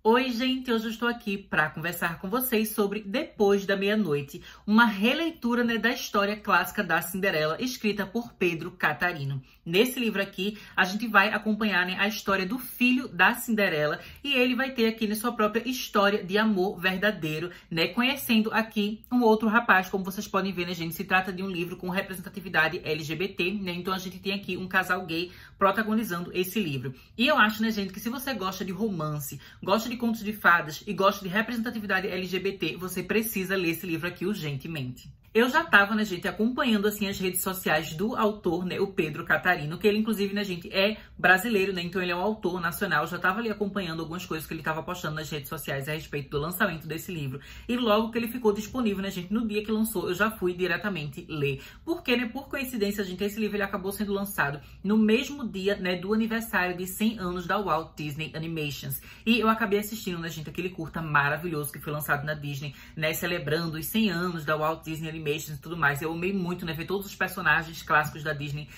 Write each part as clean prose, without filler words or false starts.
Oi, gente! Hoje eu estou aqui para conversar com vocês sobre Depois da Meia-Noite, uma releitura, da história clássica da Cinderela, escrita por Pedro Catarino. Nesse livro aqui, a gente vai acompanhar a história do filho da Cinderela e ele vai ter aqui sua própria história de amor verdadeiro, conhecendo aqui um outro rapaz. Como vocês podem ver, gente, se trata de um livro com representatividade LGBT, então a gente tem aqui um casal gay protagonizando esse livro. E eu acho, gente, que se você gosta de romance, gosta de contos de fadas e gosta de representatividade LGBT, você precisa ler esse livro aqui urgentemente. Eu já tava, gente, acompanhando, as redes sociais do autor, o Pedro Catarino, que ele, inclusive, gente, é brasileiro, então ele é um autor nacional. Eu já tava ali acompanhando algumas coisas que ele tava postando nas redes sociais a respeito do lançamento desse livro. E logo que ele ficou disponível, gente, no dia que lançou, eu já fui diretamente ler. Porque, por coincidência, gente, esse livro ele acabou sendo lançado no mesmo dia, do aniversário de 100 anos da Walt Disney Animations. E eu acabei assistindo, gente, aquele curta maravilhoso que foi lançado na Disney, celebrando os 100 anos da Walt Disney Animations e tudo mais. Eu amei muito, ver todos os personagens clássicos da Disney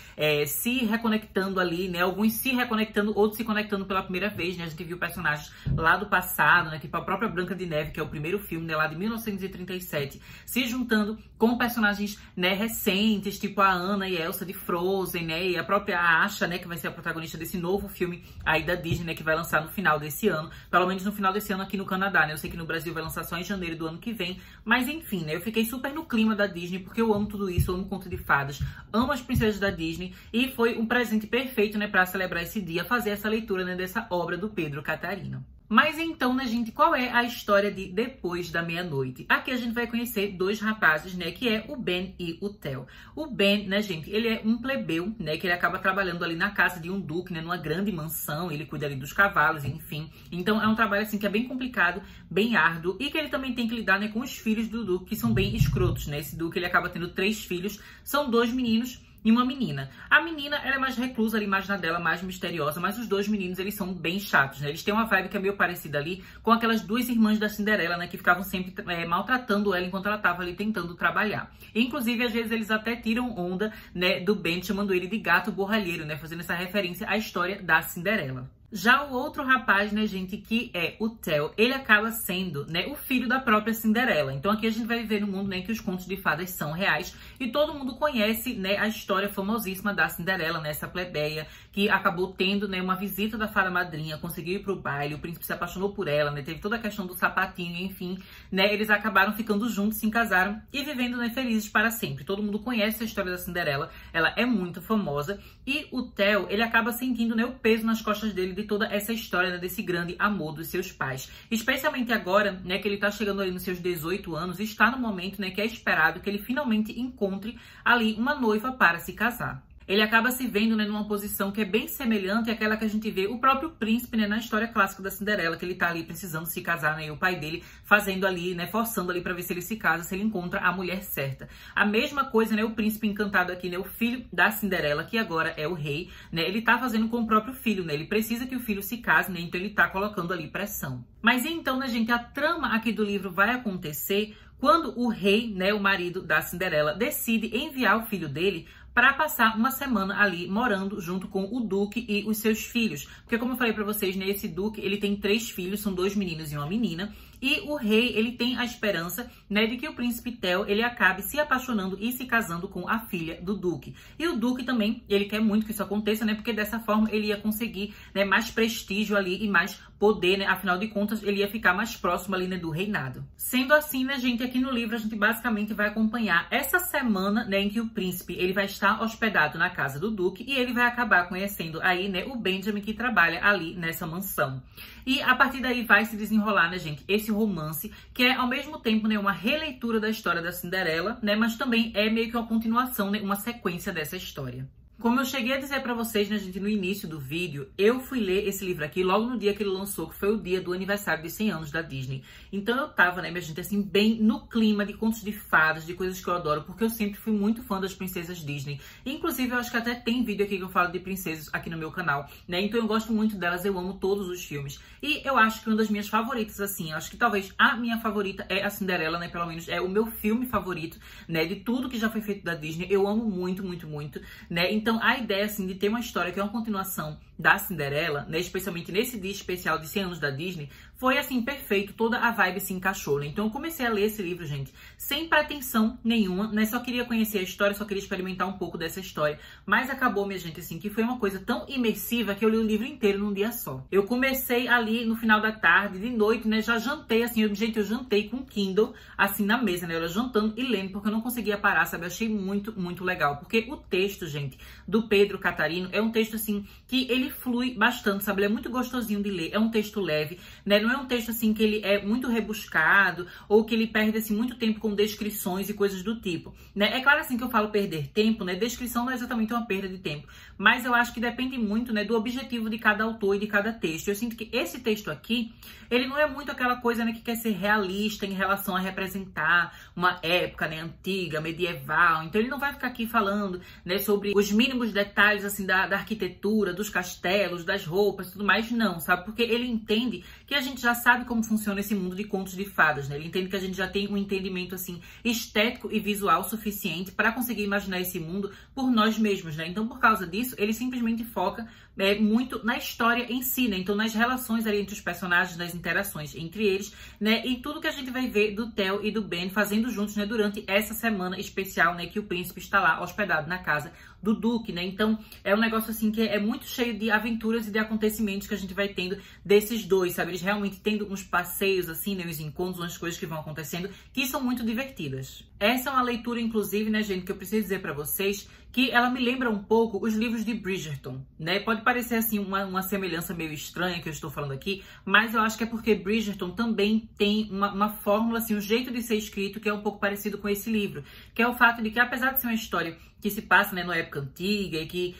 se reconectando ali, alguns se reconectando, outros se conectando pela primeira vez, A gente viu personagens lá do passado, tipo a própria Branca de Neve, que é o primeiro filme, lá de 1937, se juntando com personagens, recentes, tipo a Anna e Elsa de Frozen, e a própria Asha, que vai ser a protagonista desse novo filme aí da Disney, que vai lançar no final desse ano, pelo menos no final desse ano aqui no Canadá, Eu sei que no Brasil vai lançar só em janeiro do ano que vem, mas enfim, eu fiquei super no clima da Disney, porque eu amo tudo isso, eu amo conto de fadas, amo as princesas da Disney, e foi um presente perfeito, para celebrar esse dia, fazer essa leitura, dessa obra do Pedro Catarino. Mas então, gente, qual é a história de Depois da Meia-Noite? Aqui a gente vai conhecer dois rapazes, que é o Ben e o Theo. O Ben, gente, ele é um plebeu, que ele acaba trabalhando ali na casa de um duque, numa grande mansão, ele cuida ali dos cavalos, enfim. Então é um trabalho, que é bem complicado, bem árduo, e que ele também tem que lidar, com os filhos do duque, que são bem escrotos, Esse duque, ele acaba tendo 3 filhos, são 2 meninos e uma menina. A menina, ela é mais reclusa ali, mais na dela, mais misteriosa, mas os 2 meninos, eles são bem chatos, Eles têm uma vibe que é meio parecida ali com aquelas 2 irmãs da Cinderela, que ficavam sempre maltratando ela enquanto ela tava ali tentando trabalhar. E, inclusive, às vezes eles até tiram onda, do Ben, chamando ele de gato borralheiro, fazendo essa referência à história da Cinderela. Já o outro rapaz, gente, que é o Theo, ele acaba sendo, o filho da própria Cinderela. Então aqui a gente vai viver no mundo, que os contos de fadas são reais e todo mundo conhece, a história famosíssima da Cinderela, essa plebeia que acabou tendo, uma visita da fada madrinha, conseguiu ir pro baile, o príncipe se apaixonou por ela, teve toda a questão do sapatinho, enfim, eles acabaram ficando juntos, se casaram e vivendo, felizes para sempre. Todo mundo conhece a história da Cinderela, ela é muito famosa e o Theo, ele acaba sentindo, o peso nas costas dele de toda essa história, desse grande amor dos seus pais. Especialmente agora, que ele tá chegando ali nos seus 18 anos, está no momento, que é esperado que ele finalmente encontre ali uma noiva para se casar. Ele acaba se vendo, numa posição que é bem semelhante àquela que a gente vê o próprio príncipe, na história clássica da Cinderela, que ele tá ali precisando se casar, e o pai dele fazendo ali, forçando ali pra ver se ele se casa, se ele encontra a mulher certa. A mesma coisa, o príncipe encantado aqui, o filho da Cinderela, que agora é o rei, ele tá fazendo com o próprio filho, ele precisa que o filho se case, então ele tá colocando ali pressão. Mas então, gente, a trama aqui do livro vai acontecer quando o rei, o marido da Cinderela, decide enviar o filho dele para passar uma semana ali morando junto com o duque e os seus filhos. Porque como eu falei para vocês, esse duque, ele tem 3 filhos, são 2 meninos e uma menina. E o rei, ele tem a esperança, de que o príncipe Theo, ele acabe se apaixonando e se casando com a filha do duque. E o duque também, ele quer muito que isso aconteça, porque dessa forma ele ia conseguir, mais prestígio ali e mais poder, afinal de contas, ele ia ficar mais próximo ali, do reinado. Sendo assim, gente, aqui no livro a gente basicamente vai acompanhar essa semana, em que o príncipe, ele vai estar hospedado na casa do duque e ele vai acabar conhecendo aí, o Benjamin, que trabalha ali nessa mansão. E a partir daí vai se desenrolar, gente, esse romance, que é ao mesmo tempo, uma releitura da história da Cinderela, mas também é meio que uma continuação, uma sequência dessa história. Como eu cheguei a dizer pra vocês, gente, no início do vídeo, eu fui ler esse livro aqui logo no dia que ele lançou, que foi o dia do aniversário de 100 anos da Disney. Então eu tava, minha gente, assim, bem no clima de contos de fadas, de coisas que eu adoro, porque eu sempre fui muito fã das princesas Disney. Inclusive, eu acho que até tem vídeo aqui que eu falo de princesas aqui no meu canal, Então eu gosto muito delas, eu amo todos os filmes. E eu acho que uma das minhas favoritas, assim, eu acho que talvez a minha favorita é a Cinderela, Pelo menos é o meu filme favorito, de tudo que já foi feito da Disney. Eu amo muito, muito, muito, Então a ideia, assim, de ter uma história que é uma continuação da Cinderela, né, especialmente nesse dia especial de 100 anos da Disney, foi assim, perfeito, toda a vibe se encaixou, né? Então eu comecei a ler esse livro, gente, sem pretensão nenhuma, né? Só queria conhecer a história, só queria experimentar um pouco dessa história. Mas acabou, minha gente, assim, que foi uma coisa tão imersiva que eu li o livro inteiro num dia só. Eu comecei ali no final da tarde, de noite, né? Já jantei, assim, eu jantei com Kindle, assim, na mesa, né? Eu era jantando e lendo, porque eu não conseguia parar, sabe? Eu achei muito, muito legal. Porque o texto, gente, do Pedro Catarino é um texto, assim, que ele flui bastante, sabe? Ele é muito gostosinho de ler, é um texto leve, né? Não é um texto, assim, que ele é muito rebuscado ou que ele perde, assim, muito tempo com descrições e coisas do tipo, né? É claro, assim, que eu falo perder tempo, né? Descrição não é exatamente uma perda de tempo, mas eu acho que depende muito, né, do objetivo de cada autor e de cada texto. Eu sinto que esse texto aqui, ele não é muito aquela coisa, né, que quer ser realista em relação a representar uma época, né, antiga, medieval. Então ele não vai ficar aqui falando, né, sobre os mínimos detalhes, assim, da arquitetura, dos castelos, das roupas, tudo mais, não, sabe? Porque ele entende que a gente já sabe como funciona esse mundo de contos de fadas, né? Ele entende que a gente já tem um entendimento, assim, estético e visual suficiente para conseguir imaginar esse mundo por nós mesmos, né? Então, por causa disso, ele simplesmente foca muito na história em si, né? Então, nas relações ali entre os personagens, nas interações entre eles, né? E tudo que a gente vai ver do Theo e do Ben fazendo juntos, né? Durante essa semana especial, né? Que o príncipe está lá hospedado na casa do Duque, né? Então, é um negócio, assim, que é muito cheio de aventuras e de acontecimentos que a gente vai tendo desses dois, sabe? Eles realmente tendo uns passeios, assim, né? Os encontros, umas coisas que vão acontecendo, que são muito divertidas. Essa é uma leitura, inclusive, né, gente, que eu preciso dizer pra vocês que ela me lembra um pouco os livros de Bridgerton, né? Pode parecer, assim, uma semelhança meio estranha que eu estou falando aqui, mas eu acho que é porque Bridgerton também tem uma fórmula, assim, um jeito de ser escrito que é um pouco parecido com esse livro, que é o fato de que, apesar de ser uma história que se passa, né, numa época antiga e que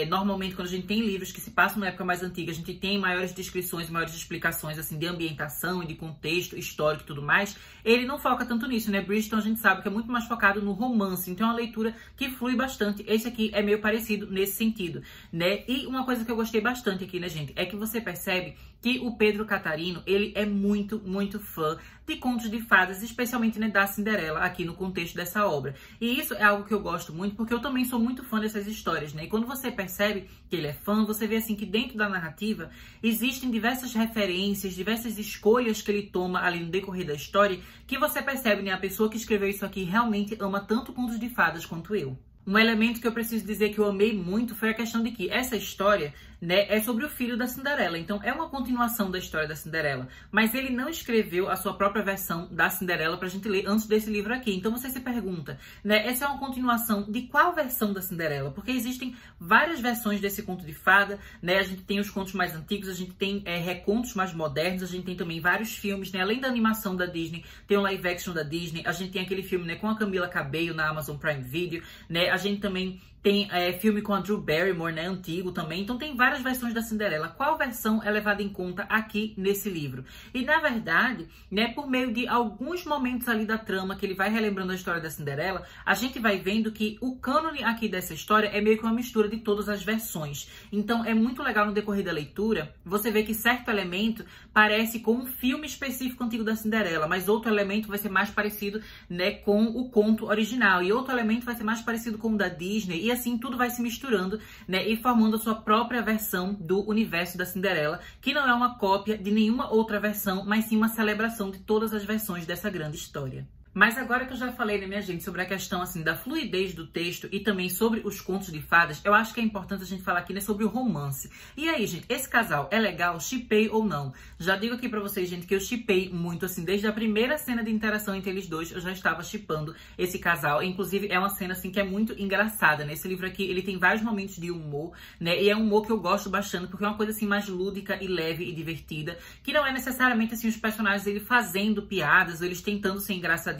normalmente quando a gente tem livros que se passam numa época mais antiga, a gente tem maiores descrições, maiores explicações, assim, de ambientação e de contexto histórico e tudo mais, ele não foca tanto nisso, né? Bridgerton a gente sabe que é muito mais focado no romance, então é uma leitura que flui bastante. Esse aqui é meio parecido nesse sentido, né? E uma coisa que eu gostei bastante aqui, né, gente, é que você percebe que o Pedro Catarino, ele é muito, muito fã de contos de fadas, especialmente, né, da Cinderela, aqui no contexto dessa obra. E isso é algo que eu gosto muito, porque eu também sou muito fã dessas histórias, né? E quando você percebe que ele é fã, você vê, assim, que dentro da narrativa existem diversas referências, diversas escolhas que ele toma ali no decorrer da história, que você percebe, né, a pessoa que escreveu isso aqui realmente ama tanto contos de fadas quanto eu. Um elemento que eu preciso dizer que eu amei muito foi a questão de que essa história, né, é sobre o filho da Cinderela. Então, é uma continuação da história da Cinderela. Mas ele não escreveu a sua própria versão da Cinderela pra gente ler antes desse livro aqui. Então, você se pergunta, né, essa é uma continuação de qual versão da Cinderela? Porque existem várias versões desse conto de fada, né? A gente tem os contos mais antigos, a gente tem recontos mais modernos, a gente tem também vários filmes, né? Além da animação da Disney, tem o live action da Disney, a gente tem aquele filme, né, com a Camila Cabello na Amazon Prime Video, né? A gente também tem filme com a Drew Barrymore, né, antigo também. Então tem várias versões da Cinderela. Qual versão é levada em conta aqui nesse livro? E na verdade, né, por meio de alguns momentos ali da trama que ele vai relembrando a história da Cinderela, a gente vai vendo que o cânone aqui dessa história é meio que uma mistura de todas as versões. Então é muito legal no decorrer da leitura, você vê que certo elemento parece com um filme específico antigo da Cinderela, mas outro elemento vai ser mais parecido, né, com o conto original. E outro elemento vai ser mais parecido com o da Disney. E assim tudo vai se misturando, né, e formando a sua própria versão do universo da Cinderela, que não é uma cópia de nenhuma outra versão, mas sim uma celebração de todas as versões dessa grande história. Mas agora que eu já falei, né, minha gente, sobre a questão, assim, da fluidez do texto e também sobre os contos de fadas, eu acho que é importante a gente falar aqui, né, sobre o romance. E aí, gente, esse casal é legal? Shippei ou não? Já digo aqui pra vocês, gente, que eu shippei muito, assim, desde a primeira cena de interação entre eles dois, eu já estava shippando esse casal. Inclusive, é uma cena, assim, que é muito engraçada, né? Esse livro aqui, ele tem vários momentos de humor, né? E é um humor que eu gosto bastante, porque é uma coisa, assim, mais lúdica e leve e divertida, que não é necessariamente, assim, os personagens, ele fazendo piadas, ou eles tentando ser engraçadinhos,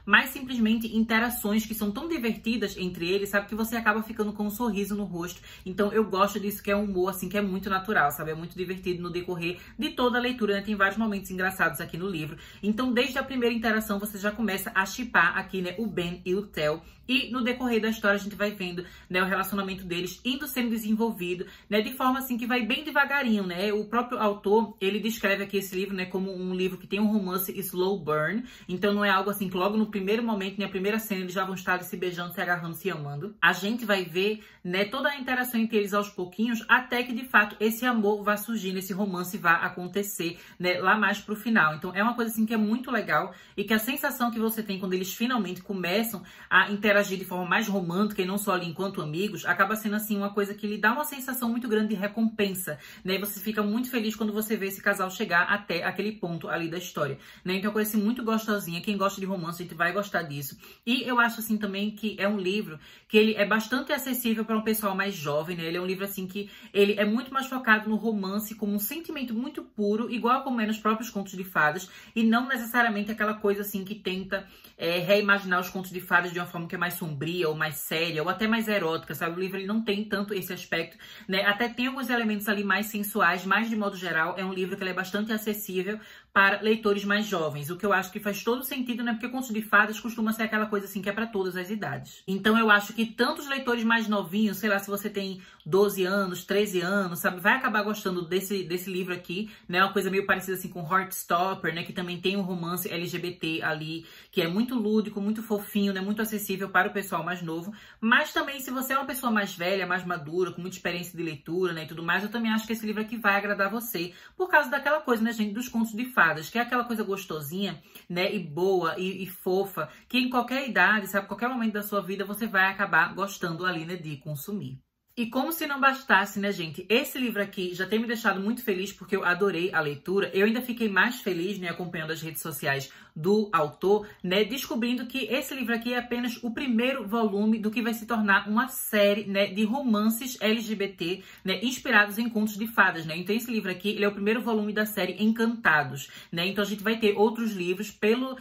mas simplesmente interações que são tão divertidas entre eles, sabe, que você acaba ficando com um sorriso no rosto. Então eu gosto disso, que é um humor, assim, que é muito natural, sabe, é muito divertido no decorrer de toda a leitura, né? Tem vários momentos engraçados aqui no livro. Então desde a primeira interação você já começa a shippar aqui, né, o Ben e o Theo, E no decorrer da história a gente vai vendo, né, o relacionamento deles indo sendo desenvolvido, né, de forma assim que vai bem devagarinho, né? O próprio autor, ele descreve aqui esse livro, né, como um livro que tem um romance slow burn. Então não é algo assim que logo no primeiro momento, na primeira cena, eles já vão estar se beijando, se agarrando, se amando. A gente vai ver, né, toda a interação entre eles aos pouquinhos, até que de fato esse amor vá surgindo, esse romance vá acontecer, né, lá mais pro final. Então é uma coisa assim que é muito legal e que a sensação que você tem quando eles finalmente começam a interagir de forma mais romântica e não só ali enquanto amigos, acaba sendo assim uma coisa que lhe dá uma sensação muito grande de recompensa, né? Você fica muito feliz quando você vê esse casal chegar até aquele ponto ali da história, né? Então é uma coisa assim muito gostosinha. Quem gosta de romance, a gente vai gostar disso. E eu acho assim também que é um livro que ele é bastante acessível para um pessoal mais jovem, né? Ele é um livro assim que ele é muito mais focado no romance como um sentimento muito puro, igual como é nos próprios contos de fadas, e não necessariamente aquela coisa assim que tenta reimaginar os contos de fadas de uma forma que é mais sombria, ou mais séria, ou até mais erótica, sabe? O livro ele não tem tanto esse aspecto, né? Até tem alguns elementos ali mais sensuais, mas de modo geral é um livro que ele é bastante acessível para leitores mais jovens, o que eu acho que faz todo sentido, né? Porque contos de fadas costuma ser aquela coisa assim que é para todas as idades. Então eu acho que tanto os leitores mais novinhos, sei lá, se você tem 12 anos, 13 anos, sabe, vai acabar gostando desse livro aqui, né? Uma coisa meio parecida assim com Heartstopper, né? Que também tem um romance LGBT ali, que é muito lúdico, muito fofinho, né? Muito acessível para o pessoal mais novo. Mas também, se você é uma pessoa mais velha, mais madura, com muita experiência de leitura, né? E tudo mais, eu também acho que esse livro aqui vai agradar você. Por causa daquela coisa, né, gente, dos contos de fadas, que é aquela coisa gostosinha, né? E boa, e fofa, que em qualquer idade, sabe? Qualquer momento da sua vida, você vai acabar gostando ali, né? De consumir. E como se não bastasse, né, gente? Esse livro aqui já tem me deixado muito feliz porque eu adorei a leitura. Eu ainda fiquei mais feliz, né, acompanhando as redes sociais do autor, né, descobrindo que esse livro aqui é apenas o primeiro volume do que vai se tornar uma série, né, de romances LGBT, né, inspirados em contos de fadas, né? Então esse livro aqui, ele é o primeiro volume da série Encantados, né? Então a gente vai ter outros livros, pelo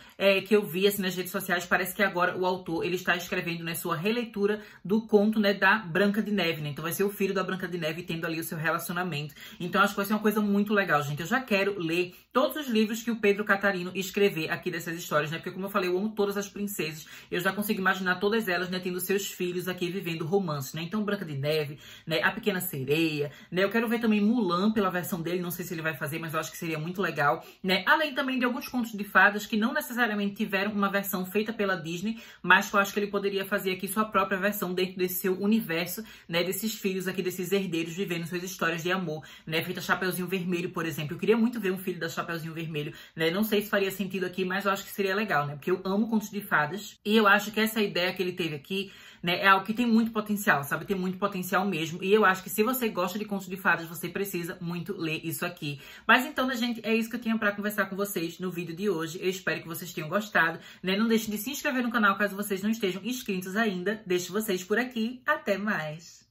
que eu vi assim nas redes sociais, parece que agora o autor, ele está escrevendo, né, sua releitura do conto, né, da Branca de Neve, né? Então vai ser o filho da Branca de Neve tendo ali o seu relacionamento. Então acho que vai ser uma coisa muito legal, gente. Eu já quero ler todos os livros que o Pedro Catarino escrever aqui dessas histórias, né? Porque como eu falei, eu amo todas as princesas. Eu já consigo imaginar todas elas, né, tendo seus filhos aqui vivendo romance, né? Então Branca de Neve, né, A Pequena Sereia, né? Eu quero ver também Mulan pela versão dele, não sei se ele vai fazer, mas eu acho que seria muito legal, né? Além também de alguns contos de fadas que não necessariamente tiveram uma versão feita pela Disney, mas que eu acho que ele poderia fazer aqui sua própria versão dentro desse seu universo, né? Desses filhos aqui, desses herdeiros vivendo suas histórias de amor, né? Feita Chapeuzinho Vermelho, por exemplo. Eu queria muito ver um filho da Chapeuzinho Vermelho, né? Não sei se faria sentido aqui, mas eu acho que seria legal, né? Porque eu amo contos de fadas e eu acho que essa ideia que ele teve aqui, né, é algo que tem muito potencial, sabe? Tem muito potencial mesmo. E eu acho que se você gosta de contos de fadas, você precisa muito ler isso aqui. Mas então, né, gente, é isso que eu tinha pra conversar com vocês no vídeo de hoje. Eu espero que vocês tenham gostado, né? Não deixem de se inscrever no canal caso vocês não estejam inscritos ainda. Deixo vocês por aqui. Até mais!